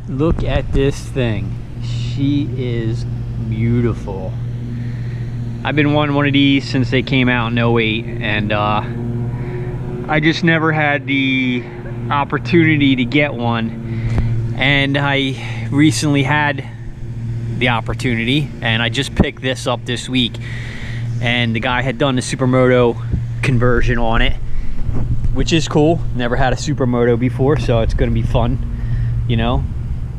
Look at this thing. She is beautiful. I've been wanting one of these since they came out in 08, and I just never had the opportunity to get one, and I recently had the opportunity, and I just picked this up this week, and the guy had done the Supermoto conversion on it, which is cool. Never had a Supermoto before, so it's going to be fun, you know,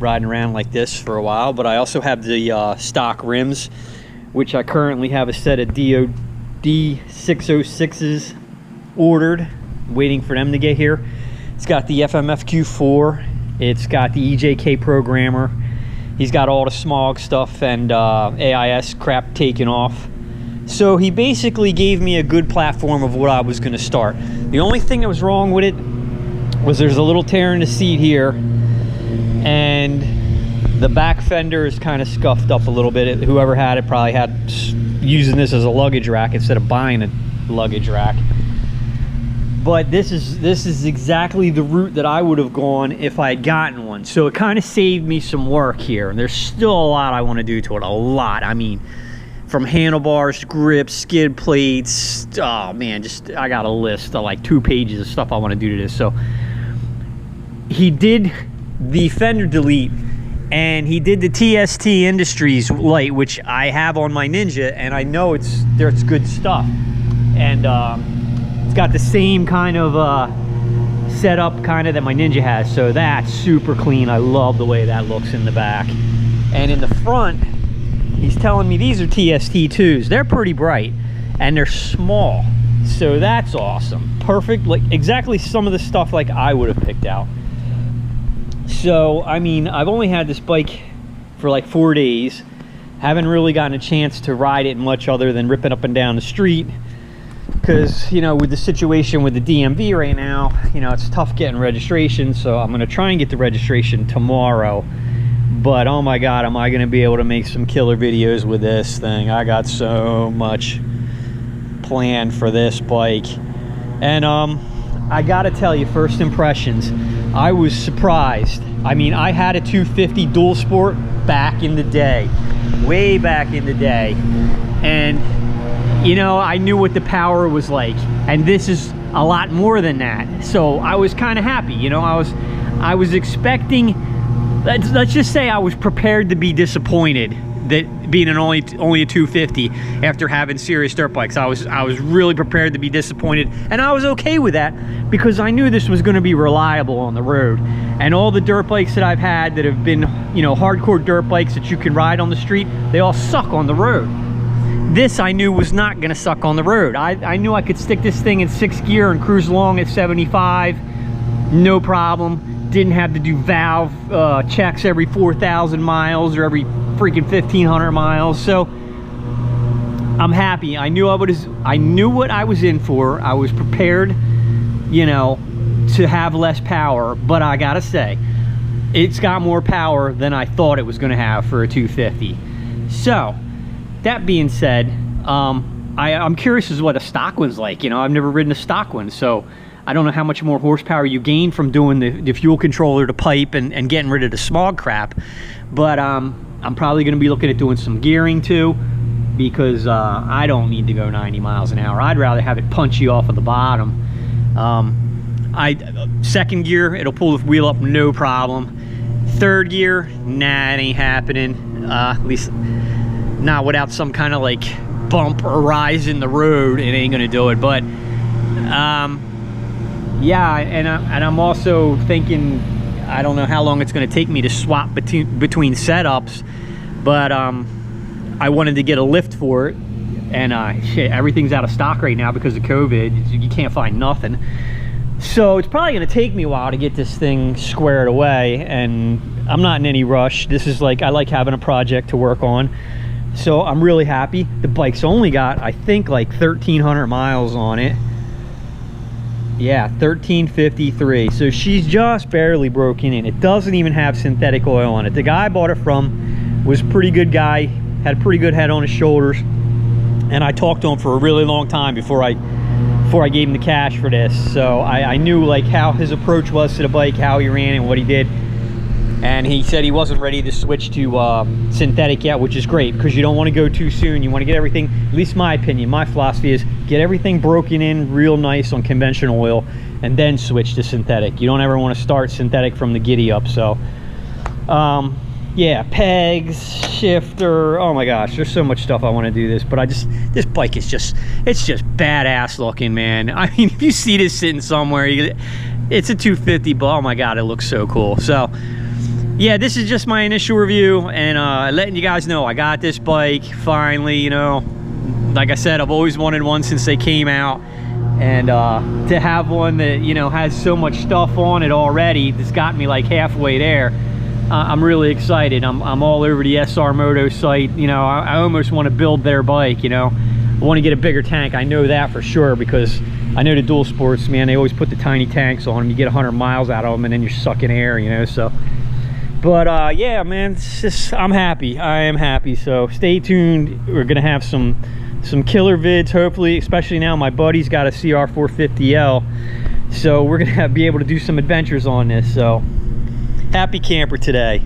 riding around like this for a while. But I also have the stock rims, which I currently have a set of D606s ordered, waiting for them to get here. It's got the FMFQ4, it's got the EJK programmer, he's got all the smog stuff and AIS crap taken off. So he basically gave me a good platform of what I was going to start. The only thing that was wrong with it was there's a little tear in the seat here, and the back fender is kind of scuffed up a little bit. Whoever had it probably had using this as a luggage rack instead of buying a luggage rack. But this is exactly the route that I would have gone if I had gotten one. So it kind of saved me some work here. And there's still a lot I want to do to it, a lot. I mean, from handlebars, grips, skid plates, oh man, just I got a list of like 2 pages of stuff I want to do to this. So he did the fender delete, and he did the TST Industries light, which I have on my Ninja, and I know it's good stuff. And it's got the same kind of setup kind of that my Ninja has, so that's super clean. I love the way that looks in the back. And in the front, he's telling me these are TST2s. They're pretty bright and they're small, so that's awesome. Perfect, like exactly some of the stuff like I would have picked out. So I mean, I've only had this bike for like 4 days, haven't really gotten a chance to ride it much other than ripping up and down the street, because you know, with the situation with the DMV right now, you know, it's tough getting registration. So I'm going to try and get the registration tomorrow. But oh my god, am I going to be able to make some killer videos with this thing. I got so much planned for this bike. And I gotta tell you, first impressions, I was surprised. I mean, I had a 250 dual sport back in the day, way back in the day, and you know, I knew what the power was like, and this is a lot more than that. So I was kind of happy, you know. I was expecting, let's just say I was prepared to be disappointed that being an only a 250 after having serious dirt bikes. I was really prepared to be disappointed, and I was okay with that because I knew this was going to be reliable on the road. And all the dirt bikes that I've had that have been, you know, hardcore dirt bikes that you can ride on the street, they all suck on the road. This I knew was not going to suck on the road. I knew I could stick this thing in 6th gear and cruise along at 75, no problem. Didn't have to do valve checks every 4,000 miles or every freaking 1,500 miles. So I'm happy. I knew what I was in for. I was prepared, you know, to have less power. But I gotta say, it's got more power than I thought it was going to have for a 250. So that being said, I'm curious as to what a stock one's like. You know, I've never ridden a stock one, so I don't know how much more horsepower you gain from doing the fuel controller to pipe and getting rid of the smog crap. But I'm probably going to be looking at doing some gearing too, because I don't need to go 90 miles an hour. I'd rather have it punchy off of the bottom. 2nd gear, it'll pull the wheel up no problem. 3rd gear, nah, it ain't happening. At least not without some kind of like bump or rise in the road. It ain't gonna do it. But yeah, and I'm also thinking, I don't know how long it's going to take me to swap between setups, but I wanted to get a lift for it, and shit, everything's out of stock right now because of COVID. You can't find nothing. So it's probably going to take me a while to get this thing squared away, and I'm not in any rush. This is like, I like having a project to work on, so I'm really happy. The bike's only got, I think, like 1,300 miles on it. Yeah, 1353. So she's just barely broken in. It doesn't even have synthetic oil on it. The guy I bought it from was a pretty good guy, had a pretty good head on his shoulders, and I talked to him for a really long time before I gave him the cash for this. So I knew like how his approach was to the bike, how he ran it, what he did. and he said he wasn't ready to switch to synthetic yet, which is great because you don't want to go too soon. You want to get everything, at least my opinion, my philosophy is get everything broken in real nice on conventional oil and then switch to synthetic. You don't ever want to start synthetic from the giddy up. So yeah, pegs, shifter, oh my gosh, there's so much stuff I want to do this, but this bike is just, it's just badass looking, man. I mean, if you see this sitting somewhere, it's a 250, but oh my god, it looks so cool. So yeah, this is just my initial review, and letting you guys know I got this bike finally. You know, like I said, I've always wanted one since they came out, and to have one that, you know, has so much stuff on it already, that's got me like halfway there. I'm really excited. I'm all over the SR Moto site. You know, I almost want to build their bike. You know, I want to get a bigger tank. I know that for sure, because I know the dual sports, man, they always put the tiny tanks on them. You get 100 miles out of them and then you're sucking air, you know. So but yeah, man, it's just, I'm happy. I am happy. So stay tuned. We're gonna have some killer vids, hopefully, especially now my buddy's got a CR450L, so we're gonna be able to do some adventures on this. So happy camper today.